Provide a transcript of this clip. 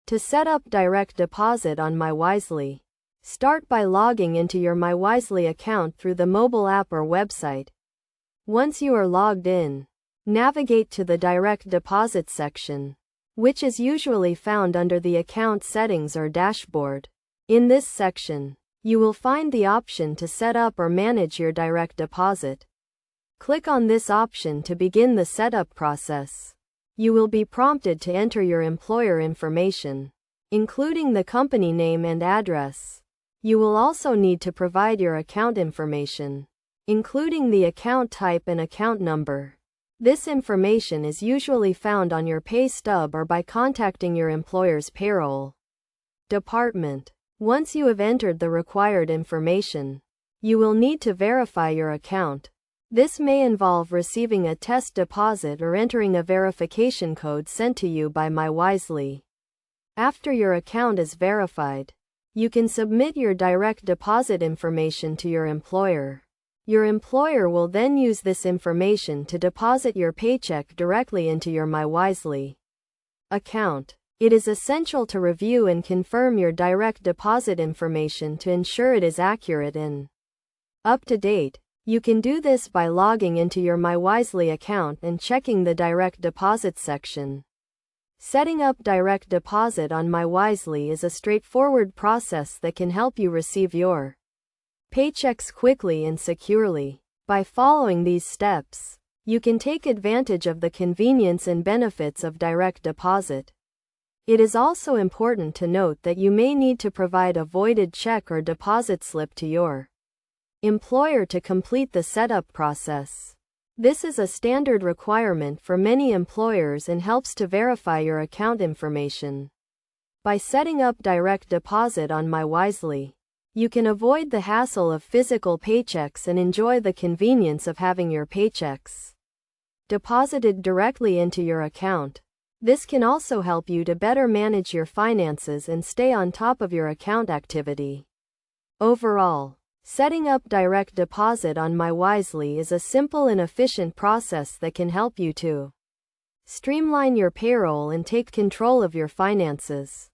To set up direct deposit on MyWisely, start by logging into your MyWisely account through the mobile app or website. Once you are logged in, navigate to the direct deposit section, which is usually found under the account settings or dashboard. In this section, you will find the option to set up or manage your direct deposit. Click on this option to begin the setup process. You will be prompted to enter your employer information, including the company name and address. You will also need to provide your account information, including the account type and account number. This information is usually found on your pay stub or by contacting your employer's payroll department. Once you have entered the required information, you will need to verify your account. This may involve receiving a test deposit or entering a verification code sent to you by MyWisely. After your account is verified, you can submit your direct deposit information to your employer. Your employer will then use this information to deposit your paycheck directly into your MyWisely account. It is essential to review and confirm your direct deposit information to ensure it is accurate and up to date. You can do this by logging into your MyWisely account and checking the direct deposit section. Setting up direct deposit on MyWisely is a straightforward process that can help you receive your paychecks quickly and securely. By following these steps, you can take advantage of the convenience and benefits of direct deposit. It is also important to note that you may need to provide a voided check or deposit slip to your employer to complete the setup process. This is a standard requirement for many employers and helps to verify your account information. By setting up direct deposit on MyWisely, you can avoid the hassle of physical paychecks and enjoy the convenience of having your paychecks deposited directly into your account. This can also help you to better manage your finances and stay on top of your account activity. Overall, setting up direct deposit on MyWisely is a simple and efficient process that can help you to streamline your payroll and take control of your finances.